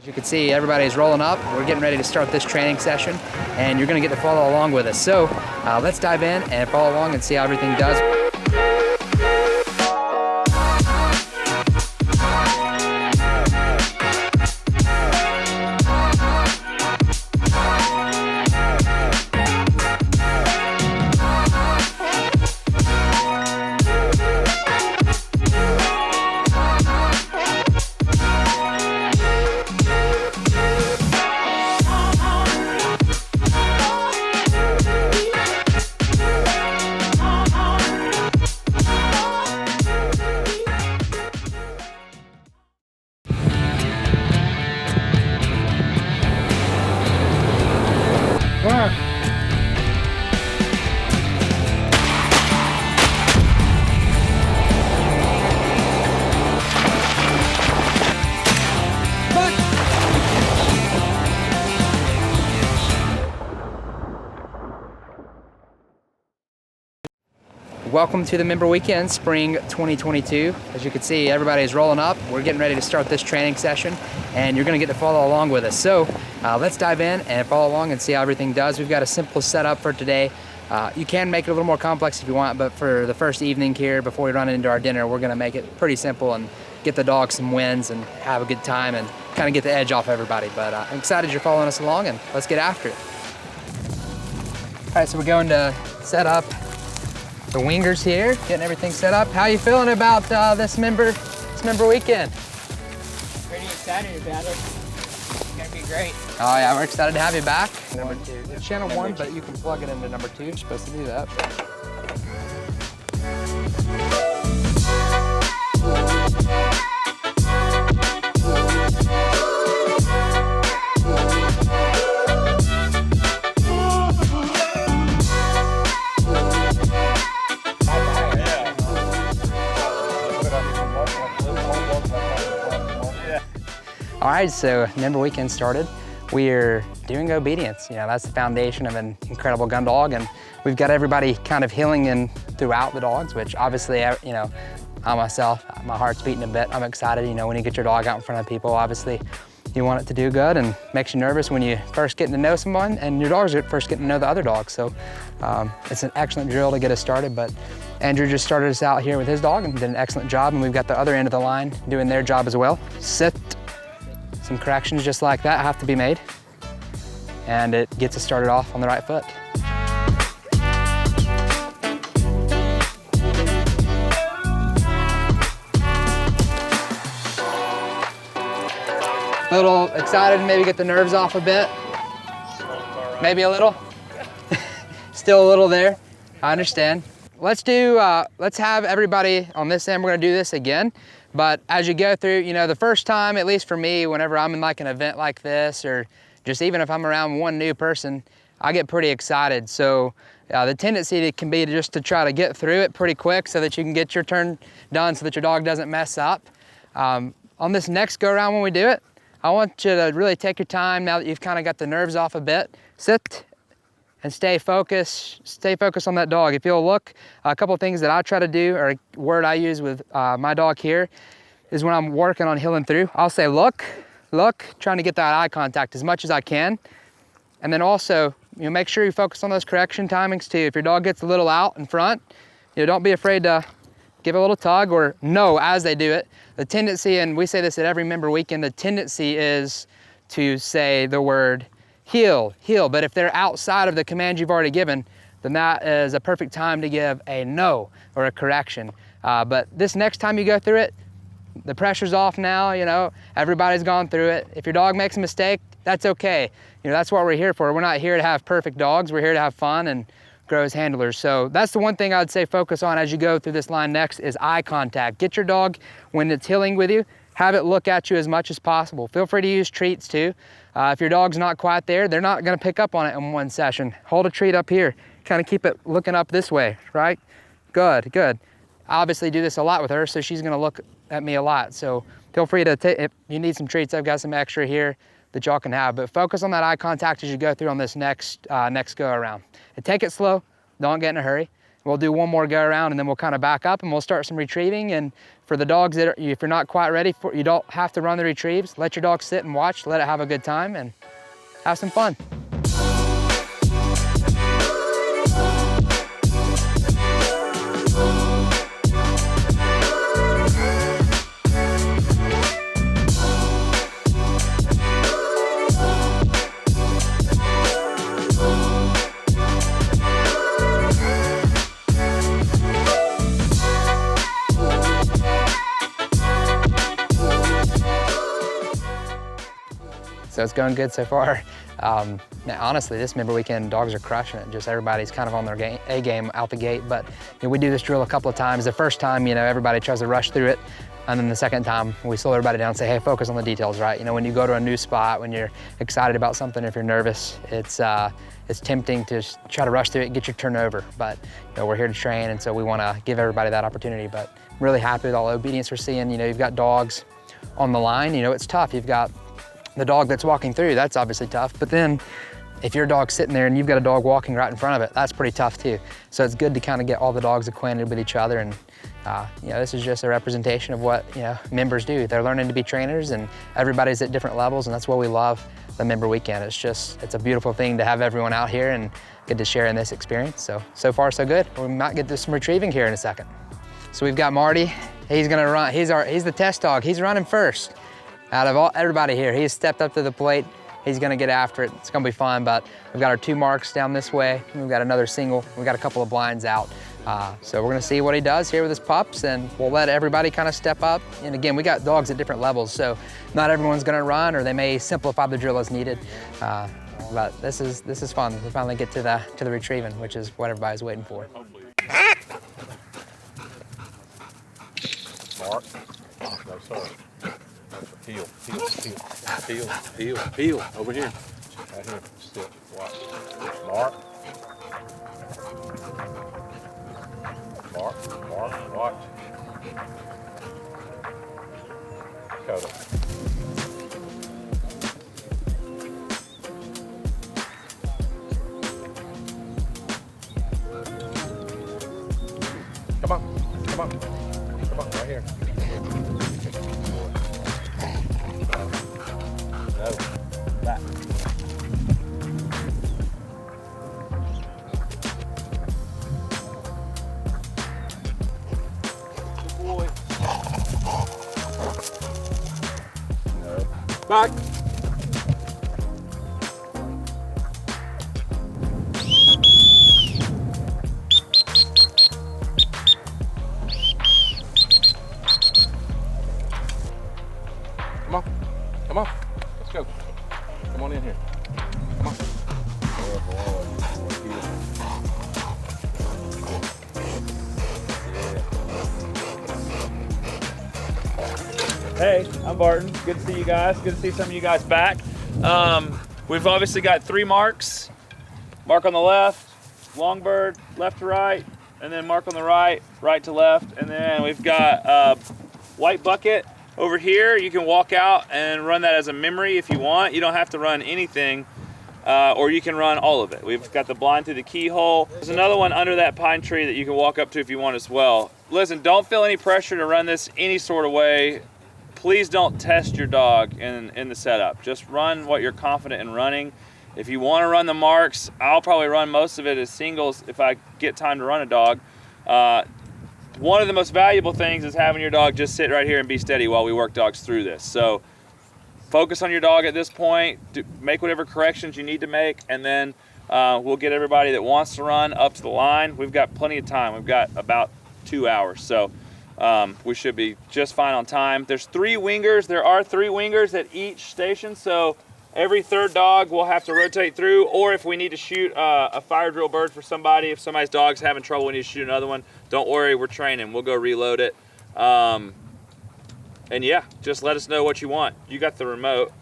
You can see everybody's rolling up. We're getting ready to start this training session, and you're gonna get to follow along with us. So let's dive in and follow along and see how everything does. Welcome to the Member Weekend, Spring 2022. As you can see, everybody's rolling up. We're getting ready to start this training session, and you're gonna get to follow along with us. So let's dive in and follow along and see how everything does. We've got a simple setup for today. You can make it a little more complex if you want, but for the first evening here, before we run into our dinner, we're gonna make it pretty simple and get the dogs some wins and have a good time and kind of get the edge off everybody. But I'm excited you're following us along, and let's get after it. All right, so we're going to set up the wingers here, getting everything set up. How you feeling about this member weekend? Pretty excited about it. It's gonna be great. Oh yeah, we're excited to have you back. Number 2. It's channel 1, but you can plug it into number 2. You're supposed to do that. All right, so Member Weekend started. We're doing obedience. You know, that's the foundation of an incredible gun dog, and we've got everybody kind of healing in throughout the dogs, which obviously, you know, I myself, my heart's beating a bit. I'm excited, you know, when you get your dog out in front of people, obviously you want it to do good, and makes you nervous when you first getting to know someone and your dogs are first getting to know the other dogs. So it's an excellent drill to get us started, but Andrew just started us out here with his dog and did an excellent job, and we've got the other end of the line doing their job as well. Sit. Some corrections just like that have to be made, and it gets us started off on the right foot. A little excited, maybe get the nerves off a bit. Maybe a little. Still a little there. I understand. Let's have everybody on this end. We're gonna do this again. But as you go through, you know, the first time, at least for me, whenever I'm in like an event like this, or just even if I'm around one new person, I get pretty excited. So the tendency can be just to try to get through it pretty quick so that you can get your turn done so that your dog doesn't mess up. On this next go around when we do it, I want you to really take your time now that you've kind of got the nerves off a bit. Sit and stay focused on that dog. If you'll look, a couple of things that I try to do, or a word I use with my dog here, is when I'm working on healing through, I'll say, look, trying to get that eye contact as much as I can. And then also, you know, make sure you focus on those correction timings too. If your dog gets a little out in front, you know, don't be afraid to give a little tug or no as they do it. The tendency, and we say this at every Member Weekend, the tendency is to say the word heel, but if they're outside of the command you've already given, then that is a perfect time to give a no or a correction. But this next time you go through it, the pressure's off now, you know, everybody's gone through it. If your dog makes a mistake, that's okay. You know, that's what we're here for. We're not here to have perfect dogs. We're here to have fun and grow as handlers. So that's the one thing I'd say focus on as you go through this line next is eye contact. Get your dog, when it's healing with you, have it look at you as much as possible. Feel free to use treats too. If your dog's not quite there, they're not gonna pick up on it in one session. Hold a treat up here. Kind of keep it looking up this way, right? Good. I obviously do this a lot with her, so she's gonna look at me a lot. So feel free to take, if you need some treats, I've got some extra here that y'all can have, but focus on that eye contact as you go through on this next go around. And take it slow, don't get in a hurry. We'll do one more go around and then we'll kind of back up and we'll start some retrieving. And for the dogs that are, if you're not quite ready for, you don't have to run the retrieves, let your dog sit and watch, let it have a good time and have some fun. So it's going good so far. Now, honestly, this member weekend, dogs are crushing it. Just everybody's kind of on their A game out the gate. But we do this drill a couple of times. The first time, everybody tries to rush through it. And then the second time, we slow everybody down and say, hey, focus on the details, right? When you go to a new spot, when you're excited about something, if you're nervous, it's tempting to try to rush through it and get your turnover. But we're here to train, and so we want to give everybody that opportunity. But I'm really happy with all the obedience we're seeing. You've got dogs on the line. It's tough. You've got the dog that's walking through, that's obviously tough. But then if your dog's sitting there and you've got a dog walking right in front of it, that's pretty tough too. So it's good to kind of get all the dogs acquainted with each other. And this is just a representation of what members do. They're learning to be trainers, and everybody's at different levels, and that's what we love the member weekend. It's a beautiful thing to have everyone out here and get to share in this experience. So far so good. We might get to some retrieving here in a second. So we've got Marty. He's gonna run. He's the test dog. He's running first. Out of everybody here, he's stepped up to the plate. He's gonna get after it. It's gonna be fun, but we've got our 2 marks down this way. We've got another single. We've got a couple of blinds out. So we're gonna see what he does here with his pups, and we'll let everybody kind of step up. And again, we got dogs at different levels, so not everyone's gonna run, or they may simplify the drill as needed. But this is fun. We finally get to the retrieving, which is what everybody's waiting for. Mark. No, sir. Heel. Over here. Right here. Sit. Watch. Mark. Watch. Coda. Come on, right here. No, back. Good boy. No. Back. Come on. Let's go. Come on in here. Come on. Good boy. Hey, I'm Barton. Good to see you guys. Good to see some of you guys back. We've obviously got 3 marks. Mark on the left, long bird, left to right, and then mark on the right, right to left. And then we've got a white bucket over here. You can walk out and run that as a memory if you want. You don't have to run anything, or you can run all of it. We've got the blind through the keyhole. There's another one under that pine tree that you can walk up to if you want as well. Listen, don't feel any pressure to run this any sort of way. Please don't test your dog in the setup. Just run what you're confident in running. If you want to run the marks, I'll probably run most of it as singles if I get time to run a dog. One of the most valuable things is having your dog just sit right here and be steady while we work dogs through this. So focus on your dog at this point, make whatever corrections you need to make, and then we'll get everybody that wants to run up to the line. We've got plenty of time. We've got about 2 hours, so we should be just fine on time. There's 3 wingers. There are 3 wingers at each station, so every 3rd dog will have to rotate through, or if we need to shoot a fire drill bird for somebody, if somebody's dog's having trouble, we need to shoot another one, don't worry, we're training. We'll go reload it. And yeah, just let us know what you want. You got the remote.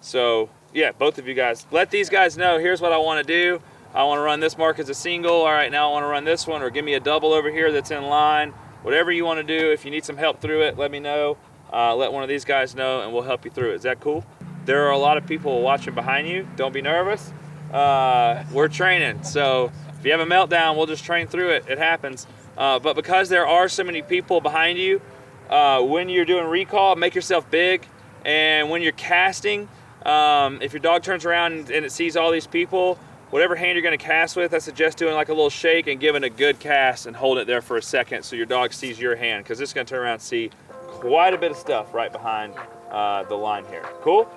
So yeah, both of you guys, let these guys know, here's what I want to do. I want to run this mark as a single. All right, now I want to run this one, or give me a double over here that's in line. Whatever you want to do. If you need some help through it, let me know. Let one of these guys know, and we'll help you through it. Is that cool? There are a lot of people watching behind you. Don't be nervous. We're training, so If you have a meltdown, we'll just train through it. It happens. But because there are so many people behind you, when you're doing recall, make yourself big. And when you're casting, if your dog turns around and it sees all these people, whatever hand you're gonna cast with, I suggest doing like a little shake and giving a good cast and holding it there for a second so your dog sees your hand, because it's gonna turn around and see quite a bit of stuff right behind the line here. Cool?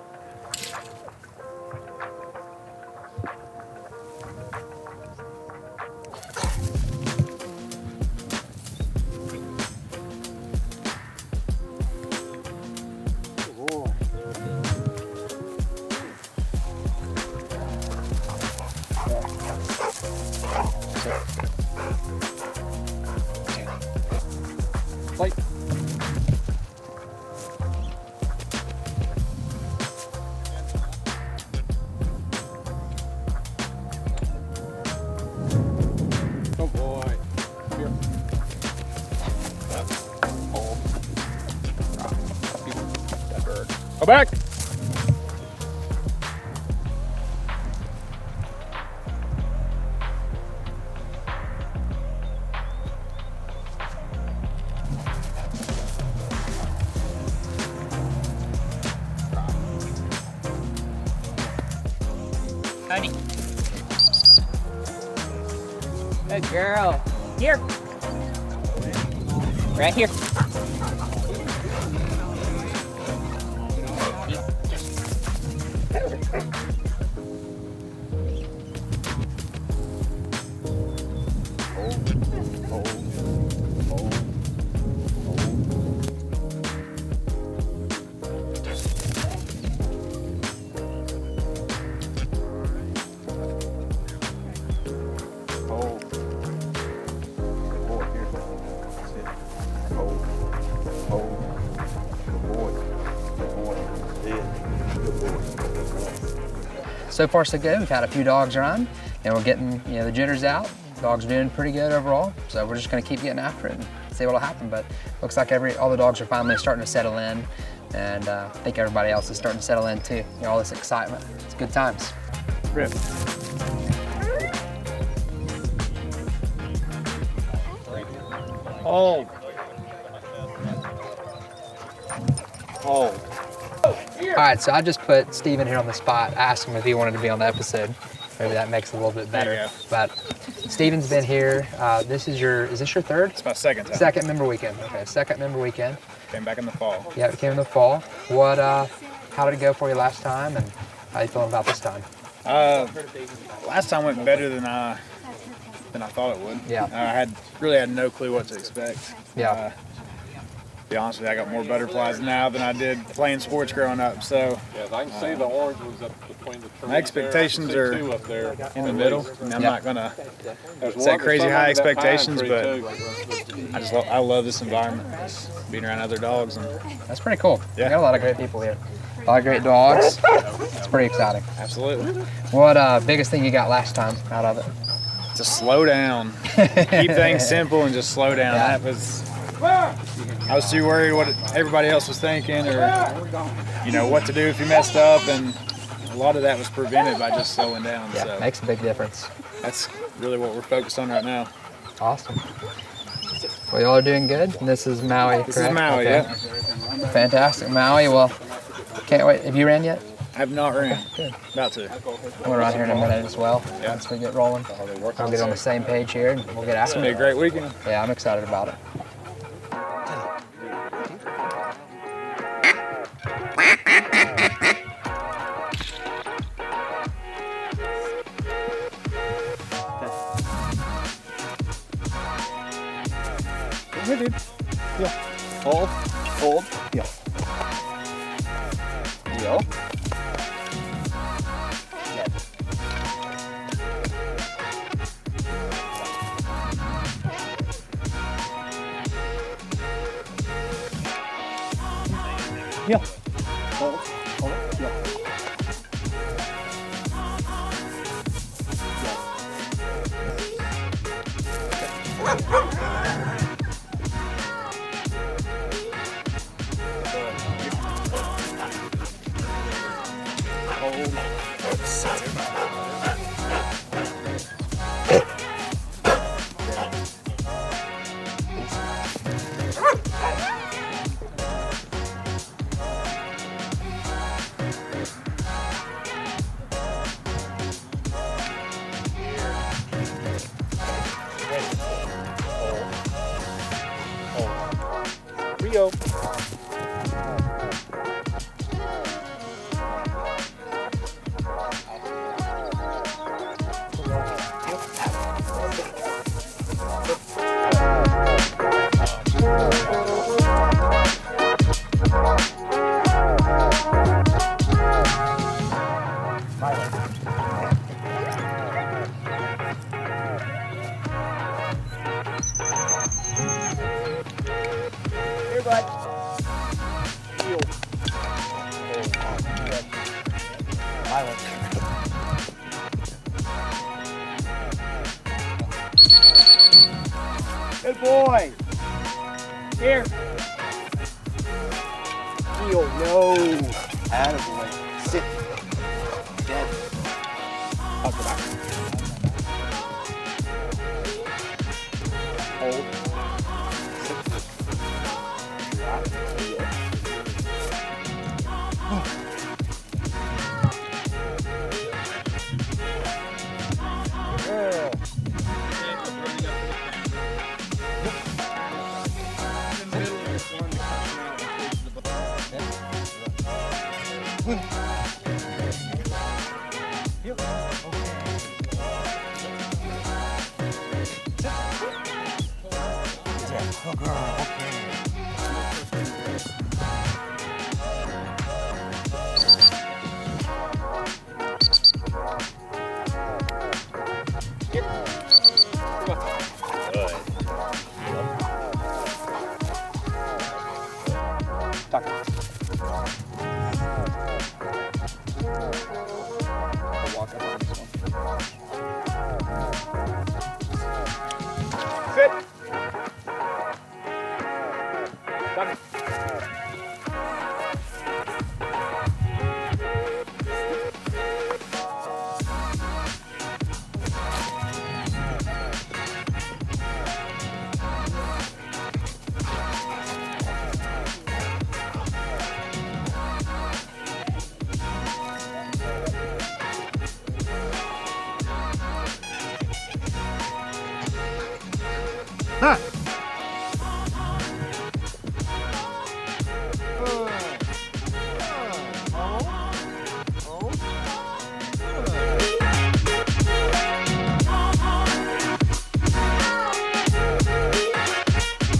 Fight. Oh boy. Here. Hold. That bird. Go back. Honey. Good girl. Here. Right here. So far so good. We've had a few dogs run and we're getting the jitters out. Dogs are doing pretty good overall. So we're just gonna keep getting after it and see what'll happen. But looks like all the dogs are finally starting to settle in, and I think everybody else is starting to settle in too. All this excitement. It's good times. Rip. Hold. Hold. All right, so I just put Steven here on the spot. I asked him if he wanted to be on the episode. Maybe that makes it a little bit better. There you go. But Steven's been here. Is this your third? It's my second time. Second member weekend. Okay, second member weekend. Came back in the fall. Yeah, it came in the fall. How did it go for you last time, and how are you feeling about this time? Last time went better than I thought it would. Yeah. I really had no clue what to expect. Yeah. To be honest with you, I got more butterflies now than I did playing sports growing up. So Yeah, I can see the orange was up between the trees. my expectations there. I are can see two up there. in the middle. And I'm Yeah. not gonna There's set one- crazy some high under that pine expectations, tree, but too. I love this environment. Just being around other dogs and That's pretty cool. Yeah. We got a lot of great people here. A lot of great dogs. It's pretty exciting. absolutely. What biggest thing you got last time out of it? To slow down, keep things simple, and just slow down. Yeah. I was too worried what everybody else was thinking, or what to do if you messed up, and a lot of that was prevented by just slowing down. Yeah, So makes a big difference. that's really what we're focused on right now. Awesome. Well, y'all are doing good. This is Maui, This correct? is Maui, Okay. yeah. Fantastic, Maui. Well, can't wait. Have you ran yet? I have not ran. Good. About to. I'm gonna run here in a minute as well. Yeah. Once we get rolling, I'll get on the same page here, and we'll get It's after gonna be a it. great weekend. Yeah, I'm excited about it. Here, dude. Yeah. Hold, hold. Yeah. Yell. Yeah. Hold, hold. Yeah. silent. Good boy. Here. Heel, no. Attaboy. Sit. Dead. Up the back. Hold.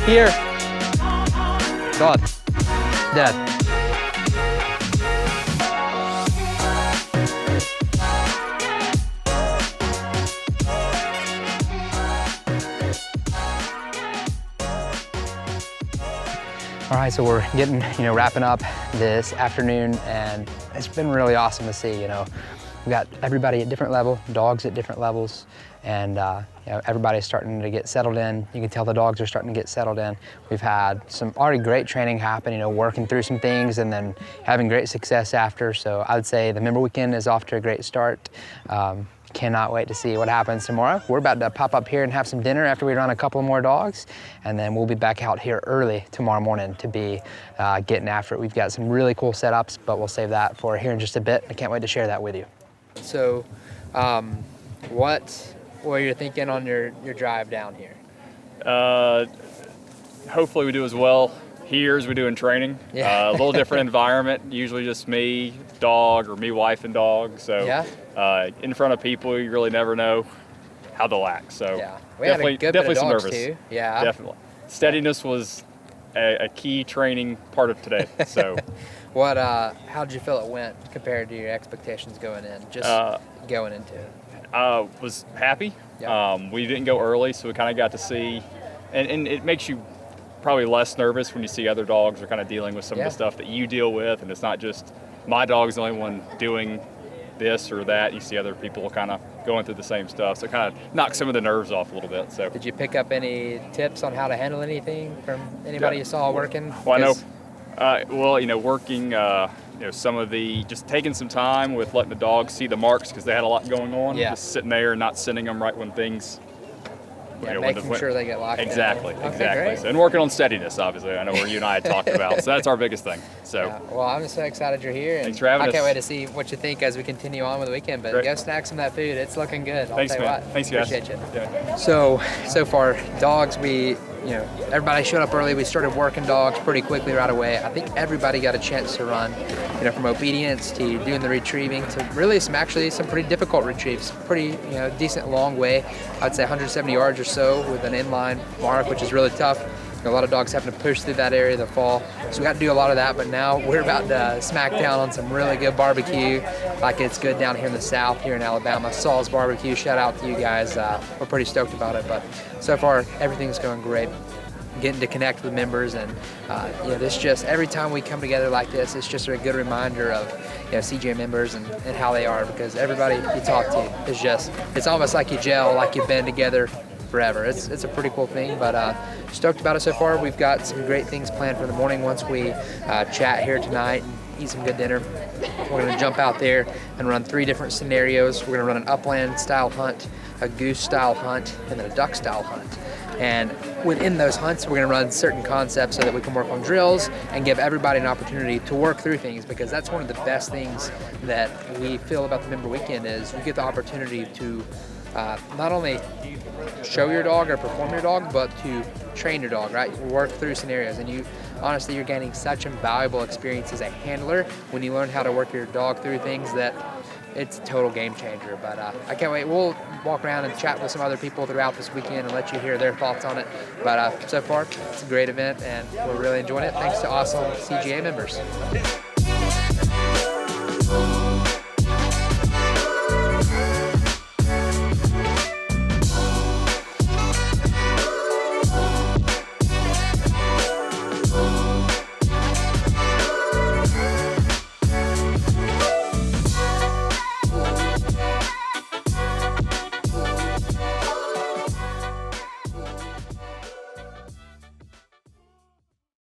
Here. God. Dead. All right, so we're getting, wrapping up this afternoon, and it's been really awesome to see, We've got everybody at different levels, dogs at different levels, and everybody's starting to get settled in. You can tell the dogs are starting to get settled in. We've had some already great training happen, working through some things and then having great success after. So I would say the member weekend is off to a great start. Cannot wait to see what happens tomorrow. We're about to pop up here and have some dinner after we run a couple more dogs, and then we'll be back out here early tomorrow morning to be getting after it. We've got some really cool setups, but we'll save that for here in just a bit. I can't wait to share that with you. So, what were you thinking on your drive down here? Hopefully we do as well here as we do in training. Yeah. A little different environment, usually just me, dog, or me, wife, and dog. So Yeah. In front of people, you really never know how they'll act. So Yeah, we had a good bit of some dogs nervous. too. Yeah, Definitely. Steadiness was a key training part of today. So, how did you feel it went compared to your expectations going in? Just going into it. Was happy. Yeah. We didn't go early, so we kind of got to see, and it makes you probably less nervous when you see other dogs are kind of dealing with some of the stuff that you deal with, and it's not just my dog's the only one doing this or that. You see other people kind of going through the same stuff, so it kind of knocks some of the nerves off a little bit. So, Did you pick up any tips on how to handle anything from anybody you saw working? Well, I know. Working. Some of the just taking some time with letting the dogs see the marks because they had a lot going on. Yeah. Just sitting there and not sending them right when things. Making sure they get locked Exactly, down. exactly. Great. So, and working on steadiness, obviously. I know where you and I had talked about. So that's our biggest thing. So. Yeah. Well, I'm so excited you're here. And Thanks for having I can't us. wait to see what you think as we continue on with the weekend. But Great. go snack some of that food. It's looking good. Thanks, I'll tell man. you what. Thanks, guys. Appreciate you. Yeah. So far, dogs, everybody showed up early. We started working dogs pretty quickly right away. I think everybody got a chance to run, from obedience to doing the retrieving to really some pretty difficult retrieves. Pretty, decent long way. I'd say 170 yards or so with an inline mark, which is really tough. A lot of dogs having to push through that area of the fall. So we got to do a lot of that, but now we're about to smack down on some really good barbecue, like it's good down here in the South, here in Alabama. Saul's Barbecue, shout out to you guys. We're pretty stoked about it, but so far everything's going great. getting to connect with members, and you know, this just every time we come together like this, it's just a good reminder of, you know, CGA members and how they are, because everybody you talk to is just, it's almost like you gel, like you've been together forever. It's a pretty cool thing, but stoked about it so far. We've got some great things planned for the morning once we chat here tonight and eat some good dinner. We're gonna jump out there and run 3 different scenarios. We're gonna run an upland style hunt, a goose style hunt, and then a duck style hunt. And within those hunts, we're gonna run certain concepts so that we can work on drills and give everybody an opportunity to work through things, because that's one of the best things that we feel about the Member Weekend is you get the opportunity to not only show your dog or perform your dog, but to train your dog, right? Work through scenarios, and honestly, you're gaining such invaluable experience as a handler when you learn how to work your dog through things that it's a total game changer. But I can't wait. We'll walk around and chat with some other people throughout this weekend and let you hear their thoughts on it. But so far, it's a great event, and we're really enjoying it. Thanks to awesome CGA members.